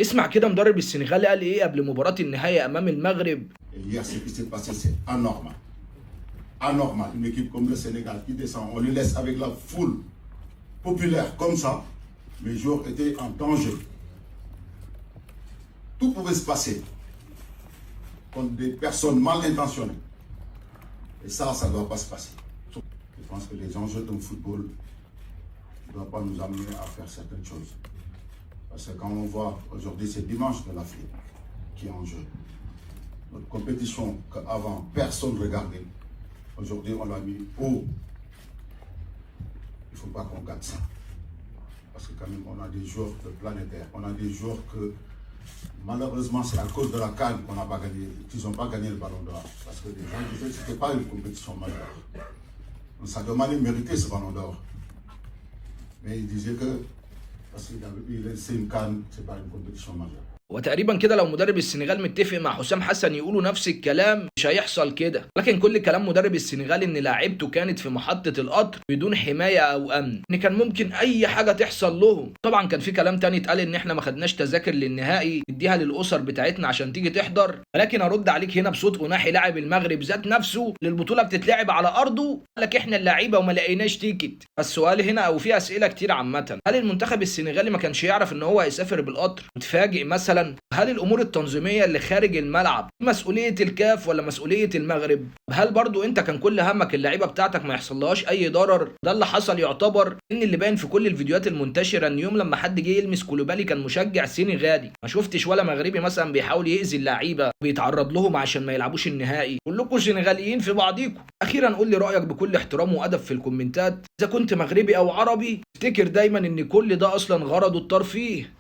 اسمع كده مدرب السنغال قال ايه قبل مباراة النهائي امام المغرب. Hier, ce qui s'est passé, c'est anormal. Anormal. Une équipe comme le Sénégal qui descend, on le laisse avec la foule populaire comme ça. Les joueurs étaient en danger. Tout pouvait se passer contre des personnes mal intentionnées. Et ça ne doit pas se passer. Je pense que les enjeux d'un football ne doivent pas nous amener à faire certaines choses. Parce que quand on voit, aujourd'hui c'est dimanche de l'Afrique qui est en jeu. Notre compétition qu'avant personne ne regardait, aujourd'hui on l'a mis haut. Il ne faut pas qu'on gâte ça. Parce que quand même on a des joueurs de planétaires, on a des joueurs que malheureusement c'est à cause de la CAN qu'on n'a pas gagné, qu'ils n'ont pas gagné le ballon d'or. Parce que les gens disaient que ce n'était pas une compétition majeure. Donc Sadio Mané méritait ce ballon d'or. Mais il disait que parce qu'il c'est une CAN, ce n'est pas une compétition majeure. وتقريبا كده لو مدرب السنغال متفق مع حسام حسن يقولوا نفس الكلام مش هيحصل كده، لكن كل كلام مدرب السنغال ان لاعيبته كانت في محطة القطر بدون حماية او امن، ان كان ممكن اي حاجة تحصل لهم. طبعا كان في كلام تاني اتقال ان احنا ما خدناش تذاكر للنهائي نديها للاسر بتاعتنا عشان تيجي تحضر، ولكن ارد عليك هنا بصوت اناحي لاعب المغرب ذات نفسه للبطولة بتتلعب على ارضه قال لك احنا اللعيبة وما لقيناش تيكت. فالسؤال هنا او في اسئلة كتير عامة، هل المنتخب السنغالي ما كانش يعرف ان هو هيسافر بالقطر متفاجئ مثلا؟ هل الامور التنظيميه اللي خارج الملعب مسؤوليه الكاف ولا مسؤوليه المغرب؟ هل برضو انت كان كل همك اللعيبه بتاعتك ما يحصلهاش اي ضرر؟ ده اللي حصل يعتبر، ان اللي باين في كل الفيديوهات المنتشره ان يوم لما حد جه يلمس كولوبالي كان مشجع سنغالي، ما شفتش ولا مغربي مثلا بيحاول يأذي اللعيبه وبيتعرض لهم عشان ما يلعبوش النهائي. كلكم سنغاليين في بعضيكم. اخيرا قول لي رايك بكل احترام وادب في الكومنتات، اذا كنت مغربي او عربي افتكر دايما ان كل ده اصلا غرضه الترفيه.